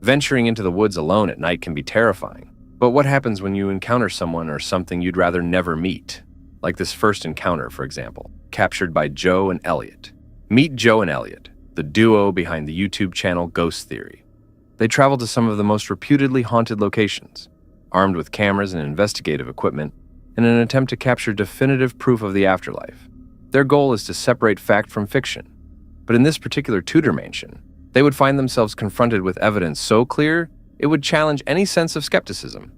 Venturing into the woods alone at night can be terrifying. But what happens when you encounter someone or something you'd rather never meet? Like this first encounter, for example, captured by Joe and Elliot. Meet Joe and Elliot, the duo behind the YouTube channel Ghost Theory. They traveled to some of the most reputedly haunted locations, armed with cameras and investigative equipment, in an attempt to capture definitive proof of the afterlife. Their goal is to separate fact from fiction. But in this particular Tudor mansion, they would find themselves confronted with evidence so clear it would challenge any sense of skepticism.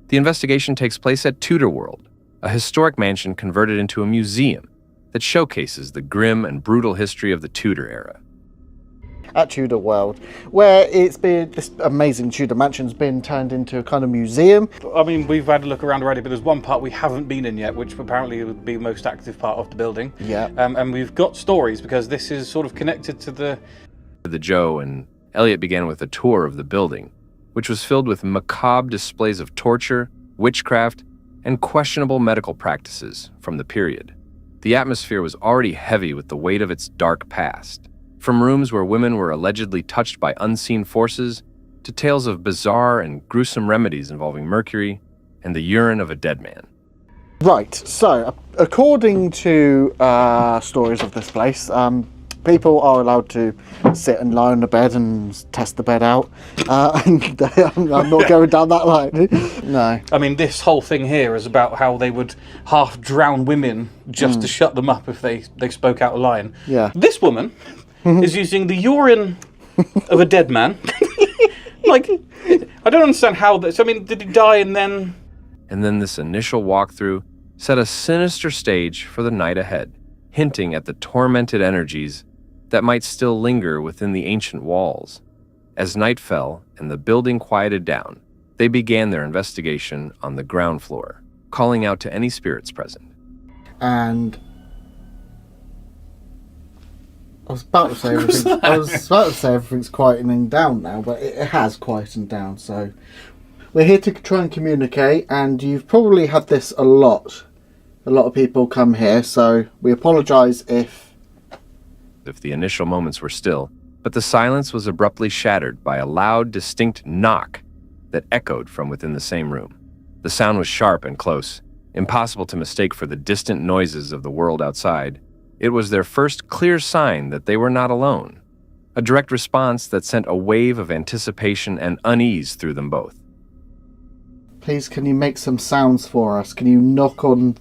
The investigation takes place at Tudor World, a historic mansion converted into a museum that showcases the grim and brutal history of the Tudor era. At Tudor World, where this amazing Tudor mansion's been turned into a kind of museum. I mean, we've had a look around already, but there's one part we haven't been in yet, which apparently would be the most active part of the building. Yeah. And we've got stories because this is sort of connected to the Joe and Elliot began with a tour of the building, which was filled with macabre displays of torture, witchcraft, and questionable medical practices from the period. The atmosphere was already heavy with the weight of its dark past. From rooms where women were allegedly touched by unseen forces, to tales of bizarre and gruesome remedies involving mercury and the urine of a dead man. Right, so according to stories of this place, people are allowed to sit and lie on the bed and test the bed out. And I'm not going down that line. No. I mean, this whole thing here is about how they would half drown women just to shut them up if they spoke out a line. Yeah. This woman is using the urine of a dead man. Like, I don't understand how this... I mean, did he die and then... And then this initial walkthrough set a sinister stage for the night ahead, hinting at the tormented energies that might still linger within the ancient walls. As night fell and the building quieted down, they began their investigation on the ground floor, calling out to any spirits present. And I was about to say everything's quietening down now, but it has quietened down. So we're here to try and communicate, and you've probably had this a lot. A lot of people come here, so we apologise if the initial moments were still, but the silence was abruptly shattered by a loud, distinct knock that echoed from within the same room. The sound was sharp and close, impossible to mistake for the distant noises of the world outside. It was their first clear sign that they were not alone, a direct response that sent a wave of anticipation and unease through them both. Please, can you make some sounds for us? Can you knock on...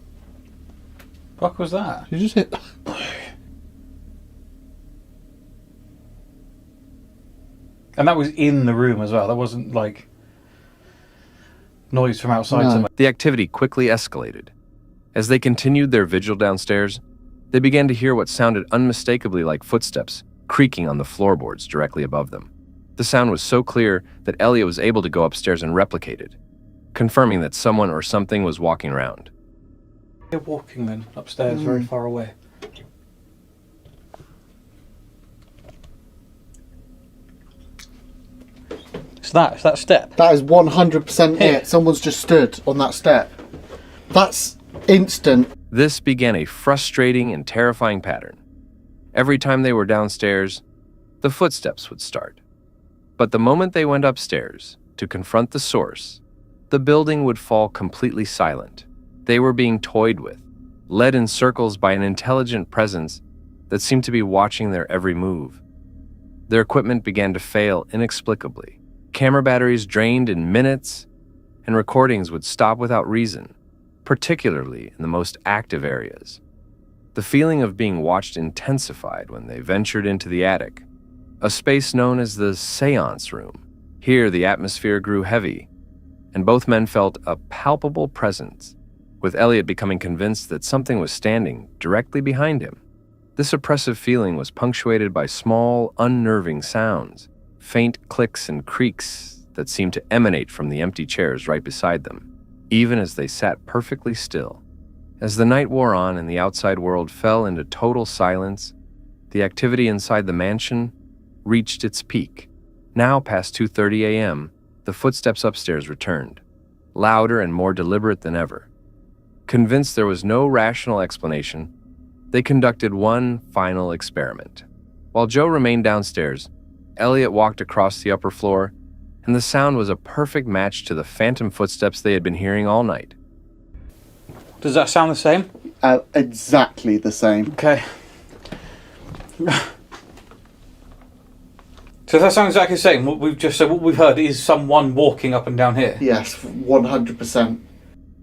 What was that? Did you just hit... And that was in the room as well. That wasn't like noise from outside. No. The activity quickly escalated. As they continued their vigil downstairs, they began to hear what sounded unmistakably like footsteps creaking on the floorboards directly above them. The sound was so clear that Elliot was able to go upstairs and replicate it, confirming that someone or something was walking around. They're walking then upstairs, very far away. It's that step. That is 100% it. Someone's just stood on that step. That's instant. This began a frustrating and terrifying pattern. Every time they were downstairs, the footsteps would start. But the moment they went upstairs to confront the source, the building would fall completely silent. They were being toyed with, led in circles by an intelligent presence that seemed to be watching their every move. Their equipment began to fail inexplicably. Camera batteries drained in minutes, and recordings would stop without reason, particularly in the most active areas. The feeling of being watched intensified when they ventured into the attic, a space known as the seance room. Here, the atmosphere grew heavy, and both men felt a palpable presence, with Elliot becoming convinced that something was standing directly behind him. This oppressive feeling was punctuated by small, unnerving sounds, faint clicks and creaks that seemed to emanate from the empty chairs right beside them, even as they sat perfectly still. As the night wore on and the outside world fell into total silence, the activity inside the mansion reached its peak. Now past 2:30 a.m., the footsteps upstairs returned, louder and more deliberate than ever. Convinced there was no rational explanation, they conducted one final experiment. While Joe remained downstairs, Elliot walked across the upper floor and the sound was a perfect match to the phantom footsteps they had been hearing all night. Does that sound the same? Exactly the same. Okay. So that sounds exactly the same. What we've just said, what we've heard is someone walking up and down here. Yes, 100%.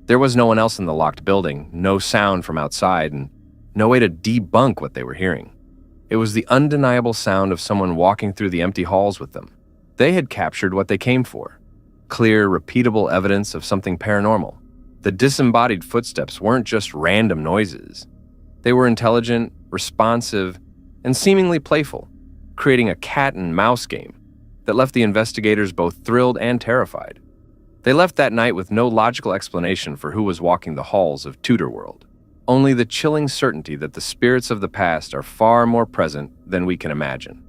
There was no one else in the locked building, no sound from outside, and no way to debunk what they were hearing. It was the undeniable sound of someone walking through the empty halls with them. They had captured what they came for. Clear, repeatable evidence of something paranormal. The disembodied footsteps weren't just random noises. They were intelligent, responsive, and seemingly playful, creating a cat and mouse game that left the investigators both thrilled and terrified. They left that night with no logical explanation for who was walking the halls of Tudor World, only the chilling certainty that the spirits of the past are far more present than we can imagine.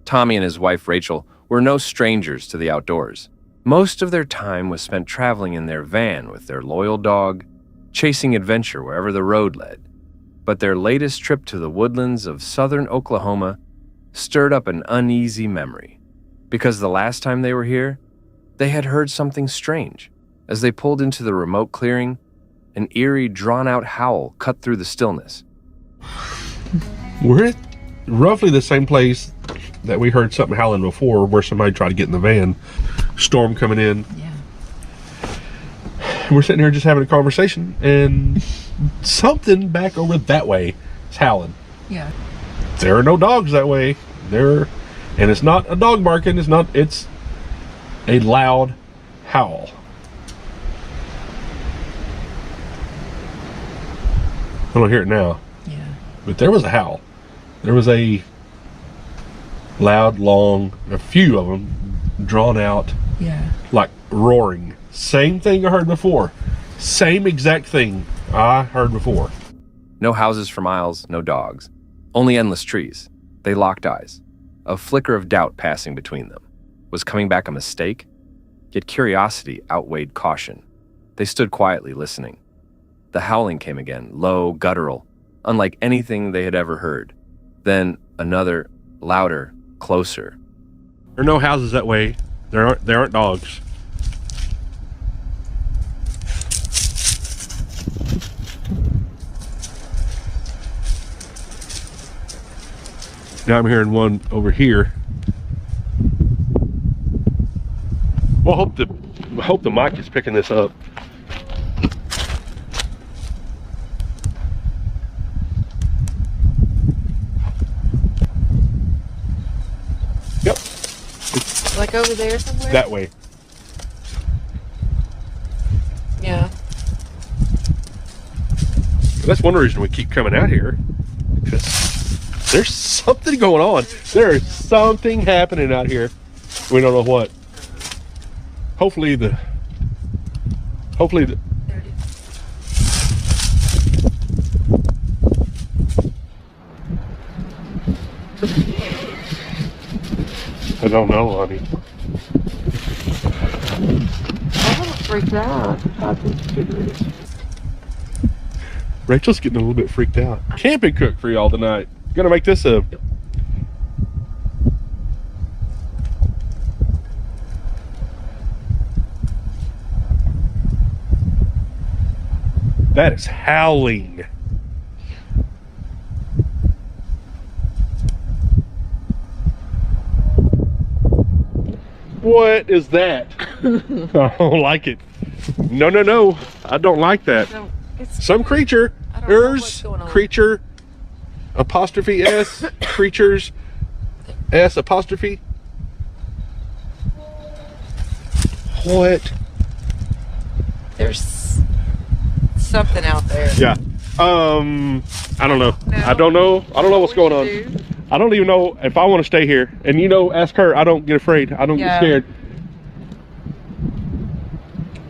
Tommy and his wife Rachel were no strangers to the outdoors. Most of their time was spent traveling in their van with their loyal dog, chasing adventure wherever the road led. But their latest trip to the woodlands of southern Oklahoma stirred up an uneasy memory, because the last time they were here, they had heard something strange. As they pulled into the remote clearing, an eerie, drawn-out howl cut through the stillness. We're at roughly the same place that we heard something howling before, where somebody tried to get in the van. Storm coming in. Yeah. We're sitting here just having a conversation, and something back over that way is howling. Yeah. There are no dogs that way. And it's not a dog barking. It's a loud howl. I don't hear it now. Yeah. But there was a howl. There was a loud, long, a few of them drawn out, Yeah. like roaring. Same thing I heard before. Same exact thing I heard before. No houses for miles, no dogs. Only endless trees. They locked eyes. A flicker of doubt passing between them. Was coming back a mistake? Yet curiosity outweighed caution. They stood quietly listening. The howling came again, low, guttural, unlike anything they had ever heard. Then another, louder, closer. There are no houses that way. There aren't dogs. Now I'm hearing one over here. Well, I hope the mic is picking this up. Yep. Like over there somewhere? That way. Yeah. That's one reason we keep coming out here, because there's something going on. There is something happening out here. We don't know what. Hopefully the There it is. I don't know, honey. I'm freaked out. Rachel's getting a little bit freaked out. Camping cook for y'all tonight. Gonna make this a that is howling. What is that? I don't like it. No, no, no. I don't like that. No, it's Some creature. I don't know what's Ers, going on. creature, apostrophe S, creatures, S apostrophe. What? There's something out there. Yeah. I don't know. No. I don't know. I don't know what's going on. Do. I don't even know if I want to stay here. And you know, ask her. I don't get afraid. I don't get Yeah. scared.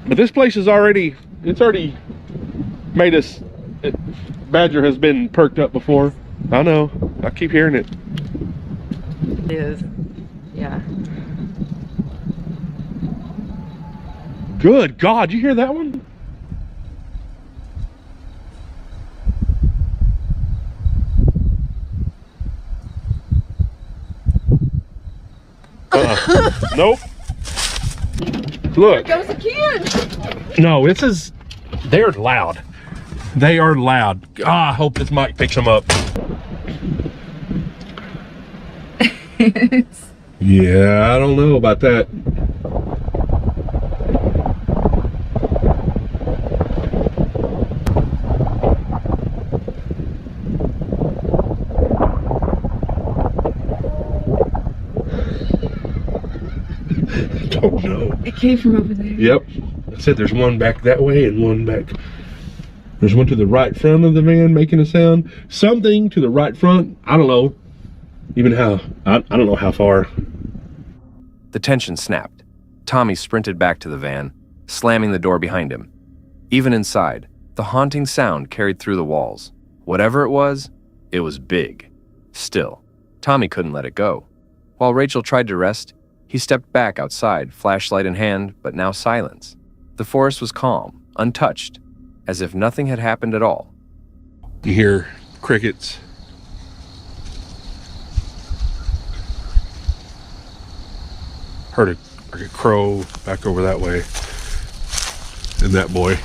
But this place is already, it's already made us, Badger has been perked up before. I know. I keep hearing it. It is. Yeah. Good God, you hear that one? Nope. Look. There goes a kid. No, they're loud. They are loud. I hope this mic picks them up. Yeah, I don't know about that. Don't know. It came from over there. Yep. I said there's one back that way and one back. There's one to the right front of the van making a sound. Something to the right front. I don't know. Even how. I don't know how far. The tension snapped. Tommy sprinted back to the van, slamming the door behind him. Even inside, the haunting sound carried through the walls. Whatever it was big. Still, Tommy couldn't let it go. While Rachel tried to rest, he stepped back outside, flashlight in hand, but now silence. The forest was calm, untouched, as if nothing had happened at all. You hear crickets. Heard a crow back over that way. And that boy. I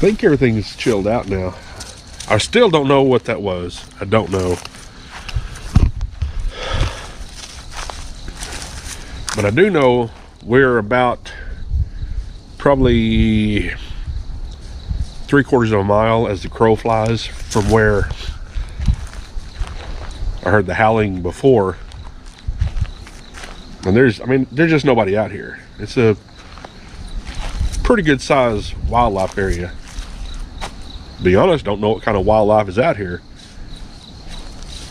think everything's chilled out now. I still don't know what that was. I don't know. But I do know we're about probably 3/4 of a mile as the crow flies from where I heard the howling before. And there's just nobody out here. It's a pretty good size wildlife area. To be honest, don't know what kind of wildlife is out here.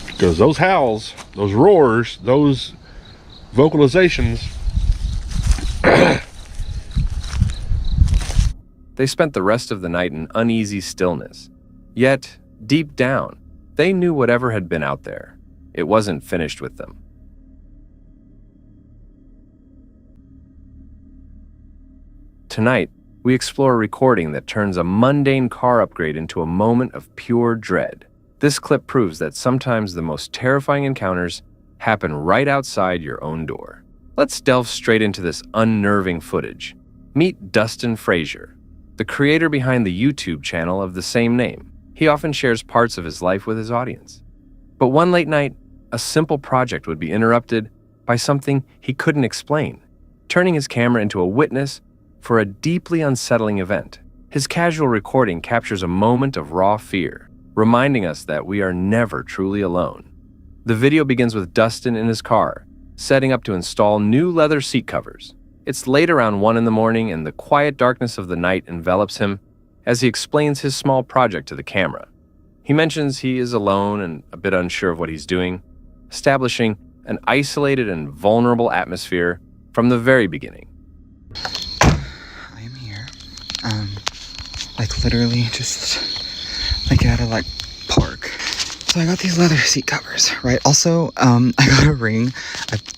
Because those howls, those roars, those vocalizations. They spent the rest of the night in uneasy stillness. Yet, deep down, they knew whatever had been out there, it wasn't finished with them. Tonight, we explore a recording that turns a mundane car upgrade into a moment of pure dread. This clip proves that sometimes the most terrifying encounters happen right outside your own door. Let's delve straight into this unnerving footage. Meet Dustin Frazier, the creator behind the YouTube channel of the same name. He often shares parts of his life with his audience. But one late night, a simple project would be interrupted by something he couldn't explain, turning his camera into a witness for a deeply unsettling event. His casual recording captures a moment of raw fear, reminding us that we are never truly alone. The video begins with Dustin in his car, setting up to install new leather seat covers. It's late around 1 a.m. and the quiet darkness of the night envelops him as he explains his small project to the camera. He mentions he is alone and a bit unsure of what he's doing, establishing an isolated and vulnerable atmosphere from the very beginning. I am here. Literally just out of park. So I got these leather seat covers, right? Also, I got a ring.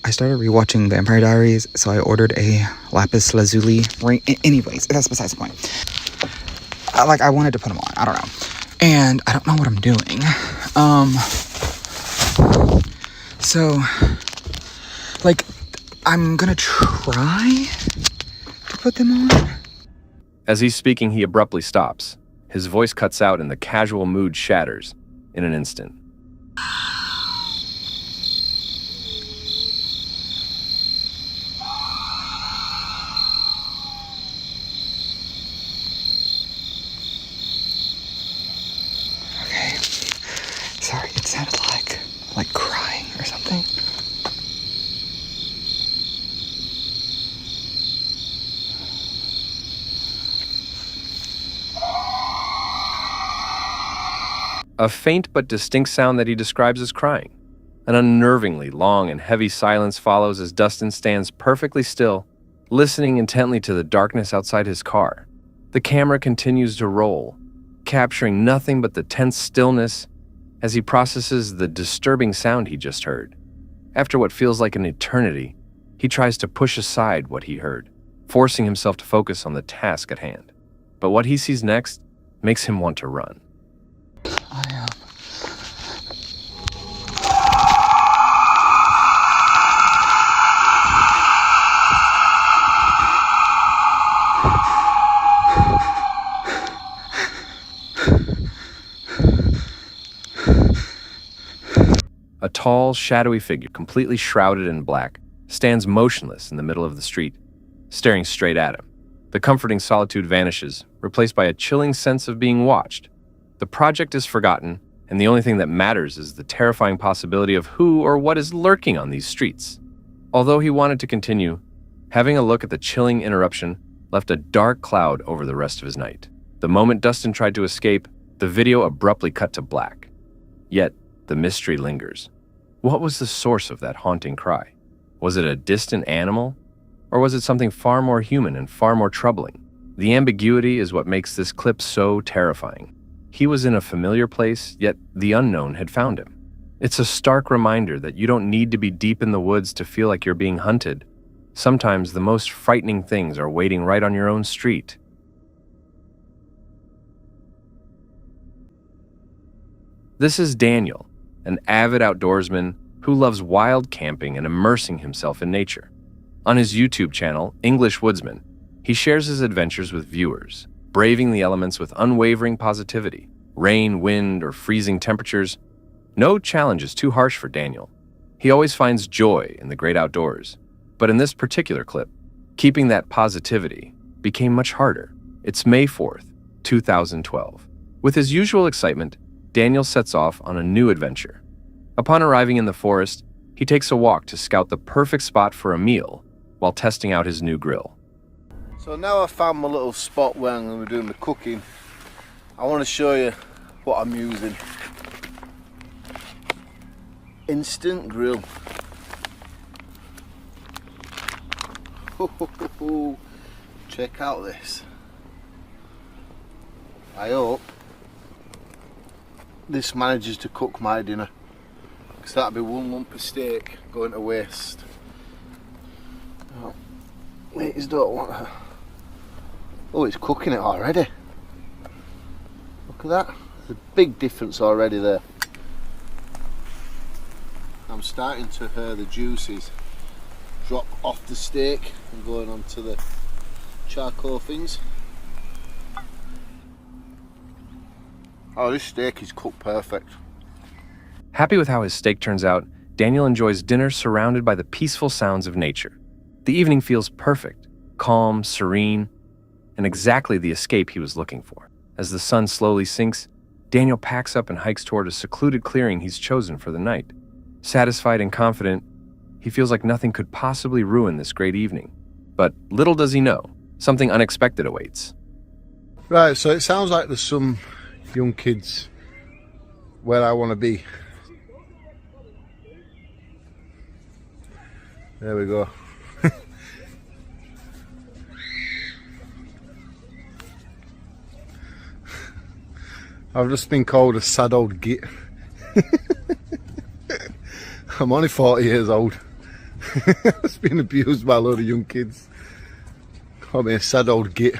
I started rewatching Vampire Diaries, so I ordered a lapis lazuli ring. Anyways, that's besides the point. I wanted to put them on. I don't know. And I don't know what I'm doing. So, I'm gonna try to put them on. As he's speaking, he abruptly stops. His voice cuts out and the casual mood shatters in an instant. Okay. Sorry, it sounded like crying or something. A faint but distinct sound that he describes as crying. An unnervingly long and heavy silence follows as Dustin stands perfectly still, listening intently to the darkness outside his car. The camera continues to roll, capturing nothing but the tense stillness as he processes the disturbing sound he just heard. After what feels like an eternity, he tries to push aside what he heard, forcing himself to focus on the task at hand. But what he sees next makes him want to run. A tall, shadowy figure, completely shrouded in black, stands motionless in the middle of the street, staring straight at him. The comforting solitude vanishes, replaced by a chilling sense of being watched. The project is forgotten, and the only thing that matters is the terrifying possibility of who or what is lurking on these streets. Although he wanted to continue, having a look at the chilling interruption left a dark cloud over the rest of his night. The moment Dustin tried to escape, the video abruptly cut to black. Yet, the mystery lingers. What was the source of that haunting cry? Was it a distant animal? Or was it something far more human and far more troubling? The ambiguity is what makes this clip so terrifying. He was in a familiar place, yet the unknown had found him. It's a stark reminder that you don't need to be deep in the woods to feel like you're being hunted. Sometimes the most frightening things are waiting right on your own street. This is Daniel, an avid outdoorsman who loves wild camping and immersing himself in nature. On his YouTube channel, English Woodsman, he shares his adventures with viewers, braving the elements with unwavering positivity. Rain, wind, or freezing temperatures, no challenge is too harsh for Daniel. He always finds joy in the great outdoors. But in this particular clip, keeping that positivity became much harder. It's May 4th, 2012. With his usual excitement, Daniel sets off on a new adventure. Upon arriving in the forest, he takes a walk to scout the perfect spot for a meal while testing out his new grill. So now I've found my little spot where I'm going to be doing the cooking. I want to show you what I'm using. Instant grill. Check out this. I hope this manages to cook my dinner, because that'd be one lump of steak going to waste. Oh, ladies don't want her. Oh, it's cooking it already. Look at that. There's a big difference already there. I'm starting to hear the juices drop off the steak and going onto the charcoal things. Oh, this steak is cooked perfect. Happy with how his steak turns out, Daniel enjoys dinner surrounded by the peaceful sounds of nature. The evening feels perfect, calm, serene, and exactly the escape he was looking for. As the sun slowly sinks, Daniel packs up and hikes toward a secluded clearing he's chosen for the night. Satisfied and confident, he feels like nothing could possibly ruin this great evening. But little does he know, something unexpected awaits. Right, so it sounds like there's some young kids where I want to be. There we go. I've just been called a sad old git. I'm only 40 years old. I've just been abused by a load of young kids. Called me a sad old git.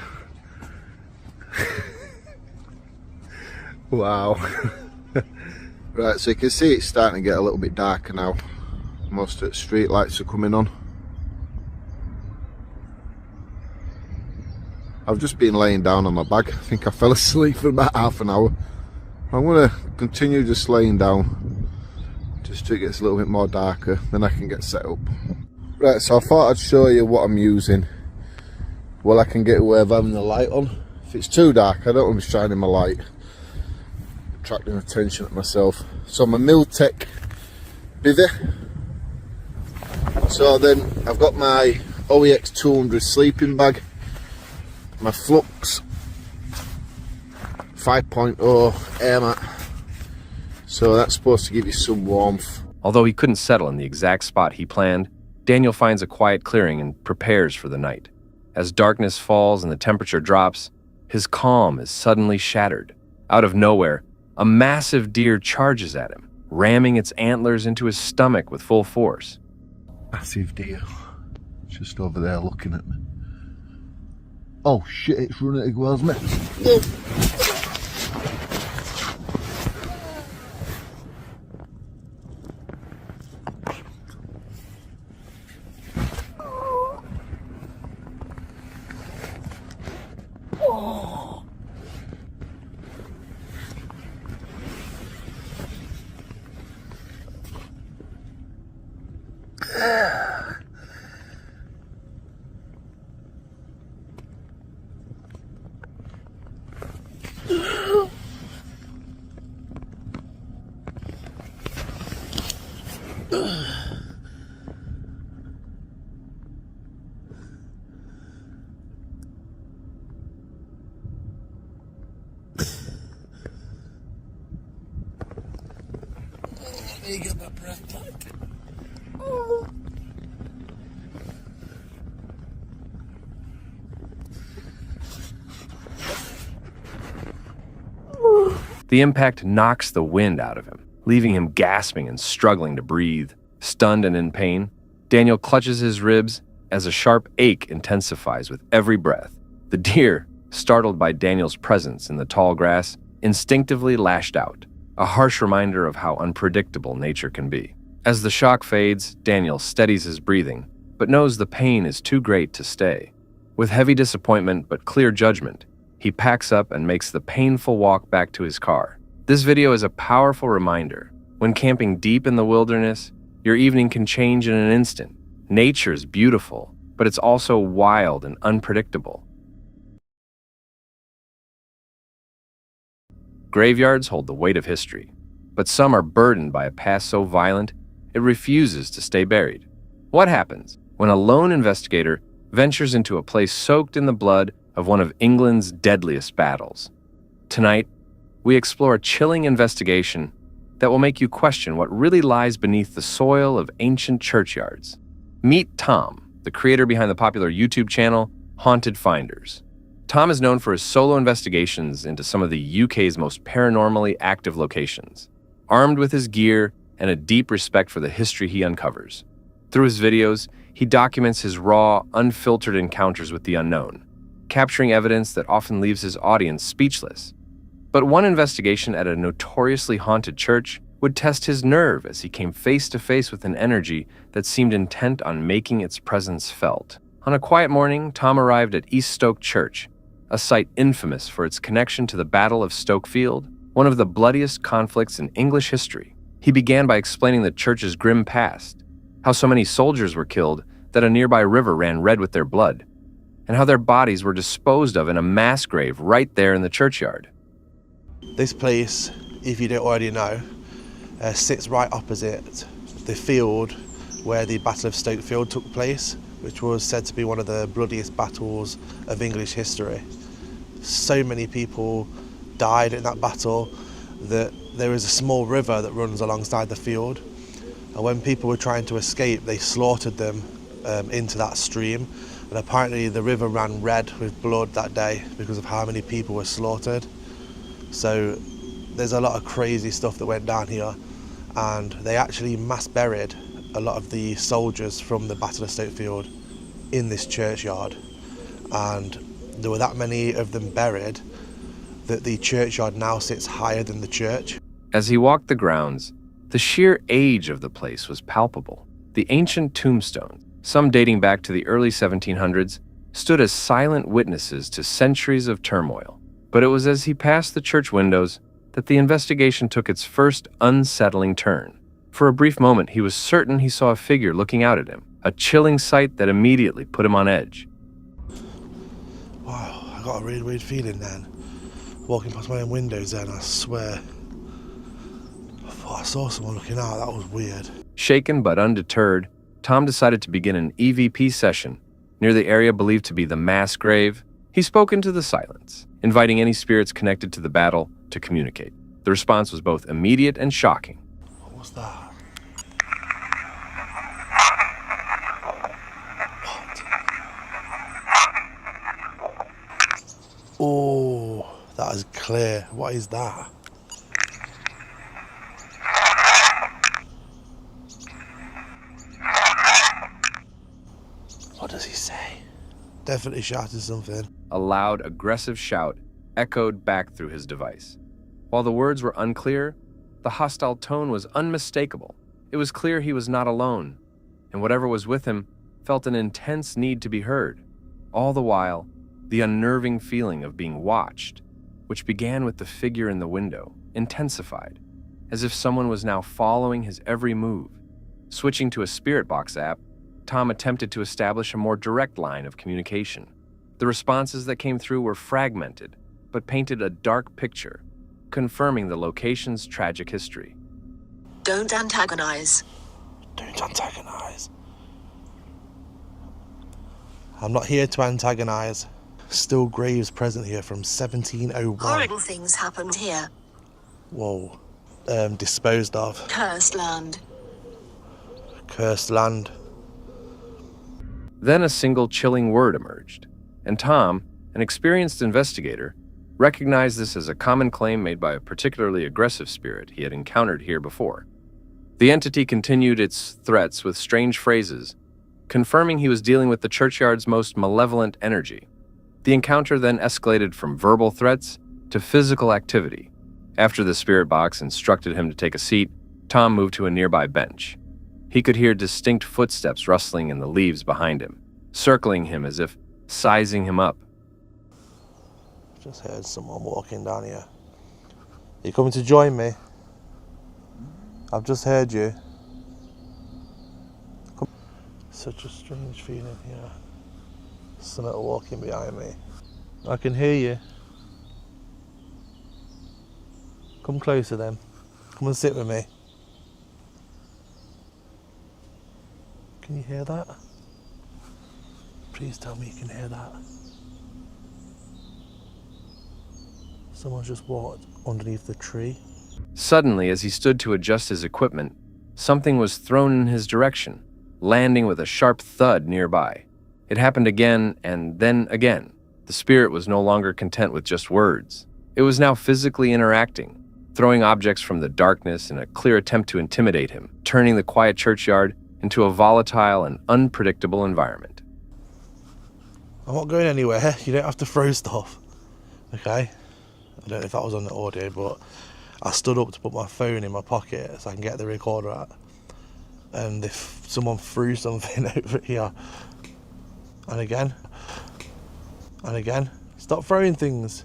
Wow. Right, so you can see it's starting to get a little bit darker now. Most of the street lights are coming on. I've just been laying down on my bag. I think I fell asleep for about half an hour. I'm going to continue just laying down just till it gets a little bit more darker, then I can get set up. Right, so I thought I'd show you what I'm using. Well, I can get away with having the light on. If it's too dark, I don't want to be shining my light, attracting attention to myself. So my Miltech bivvy. So then I've got my OEX 200 sleeping bag, my Flux 5.0 air mat. So that's supposed to give you some warmth. Although he couldn't settle in the exact spot he planned, Daniel finds a quiet clearing and prepares for the night. As darkness falls and the temperature drops, his calm is suddenly shattered. Out of nowhere, a massive deer charges at him, ramming its antlers into his stomach with full force. Massive deer. Just over there looking at me. Oh shit, it's running towards me. Let me get my breath back. The impact knocks the wind out of him, leaving him gasping and struggling to breathe. Stunned and in pain, Daniel clutches his ribs as a sharp ache intensifies with every breath. The deer, startled by Daniel's presence in the tall grass, instinctively lashed out, a harsh reminder of how unpredictable nature can be. As the shock fades, Daniel steadies his breathing, but knows the pain is too great to stay. With heavy disappointment but clear judgment, he packs up and makes the painful walk back to his car. This video is a powerful reminder. When camping deep in the wilderness, your evening can change in an instant. Nature's beautiful, but it's also wild and unpredictable. Graveyards hold the weight of history, but some are burdened by a past so violent it refuses to stay buried. What happens when a lone investigator ventures into a place soaked in the blood of one of England's deadliest battles? Tonight, we explore a chilling investigation that will make you question what really lies beneath the soil of ancient churchyards. Meet Tom, the creator behind the popular YouTube channel Haunted Finders. Tom is known for his solo investigations into some of the UK's most paranormally active locations, armed with his gear and a deep respect for the history he uncovers. Through his videos, he documents his raw, unfiltered encounters with the unknown, capturing evidence that often leaves his audience speechless. But one investigation at a notoriously haunted church would test his nerve as he came face to face with an energy that seemed intent on making its presence felt. On a quiet morning, Tom arrived at East Stoke Church, a site infamous for its connection to the Battle of Stoke Field, one of the bloodiest conflicts in English history. He began by explaining the church's grim past, how so many soldiers were killed that a nearby river ran red with their blood, and how their bodies were disposed of in a mass grave right there in the churchyard. This place, if you don't already know, sits right opposite the field where the Battle of Stoke Field took place, which was said to be one of the bloodiest battles of English history. So many people died in that battle that there is a small river that runs alongside the field, and when people were trying to escape, they slaughtered them into that stream, and apparently the river ran red with blood that day because of how many people were slaughtered. So there's a lot of crazy stuff that went down here, and they actually mass buried a lot of the soldiers from the Battle of Stoke Field in this churchyard, and there were that many of them buried that the churchyard now sits higher than the church. As he walked the grounds, the sheer age of the place was palpable. The ancient tombstones, some dating back to the early 1700s, stood as silent witnesses to centuries of turmoil. But it was as he passed the church windows that the investigation took its first unsettling turn. For a brief moment, he was certain he saw a figure looking out at him, a chilling sight that immediately put him on edge. Wow, I got a really weird feeling then. Walking past my own windows then, I swear. I thought I saw someone looking out, that was weird. Shaken but undeterred, Tom decided to begin an EVP session near the area believed to be the mass grave. He spoke into the silence, inviting any spirits connected to the battle to communicate. The response was both immediate and shocking. What was that? What? Oh, that is clear. What is that? What does he say? Definitely shouted something. A loud, aggressive shout echoed back through his device. While the words were unclear, the hostile tone was unmistakable. It was clear he was not alone, and whatever was with him felt an intense need to be heard. All the while, the unnerving feeling of being watched, which began with the figure in the window, intensified, as if someone was now following his every move, Switching to a spirit box app, Tom attempted to establish a more direct line of communication. The responses that came through were fragmented, but painted a dark picture, confirming the location's tragic history. Don't antagonize. Don't antagonize. I'm not here to antagonize. Still graves present here from 1701. Horrible things happened here. Whoa. Disposed of. Cursed land. Cursed land. Then a single chilling word emerged, and Tom, an experienced investigator, recognized this as a common claim made by a particularly aggressive spirit he had encountered here before. The entity continued its threats with strange phrases, confirming he was dealing with the churchyard's most malevolent energy. The encounter then escalated from verbal threats to physical activity. After the spirit box instructed him to take a seat, Tom moved to a nearby bench. He could hear distinct footsteps rustling in the leaves behind him, circling him as if sizing him up. Just heard someone walking down here. Are you coming to join me? I've just heard you. Come. Such a strange feeling here. Someone walking behind me. I can hear you. Come closer then. Come and sit with me. Can you hear that? Please tell me you can hear that. Someone's just walked underneath the tree. Suddenly, as he stood to adjust his equipment, something was thrown in his direction, landing with a sharp thud nearby. It happened again and then again. The spirit was no longer content with just words. It was now physically interacting, throwing objects from the darkness in a clear attempt to intimidate him, turning the quiet churchyard into a volatile and unpredictable environment. I'm not going anywhere. You don't have to throw stuff. Okay? I don't know if that was on the audio, but I stood up to put my phone in my pocket so I can get the recorder out. And if someone threw something over here, and again, stop throwing things.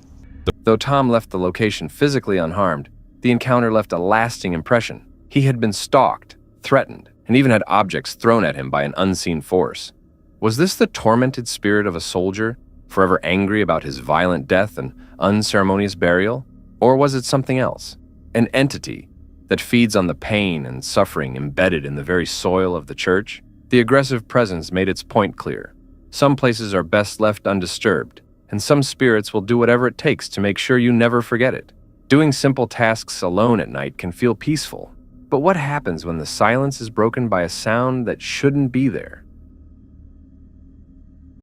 Though Tom left the location physically unharmed, the encounter left a lasting impression. He had been stalked, threatened, and even had objects thrown at him by an unseen force. Was this the tormented spirit of a soldier, forever angry about his violent death and unceremonious burial? Or was it something else? An entity that feeds on the pain and suffering embedded in the very soil of the church? The aggressive presence made its point clear. Some places are best left undisturbed, and some spirits will do whatever it takes to make sure you never forget it. Doing simple tasks alone at night can feel peaceful, but what happens when the silence is broken by a sound that shouldn't be there?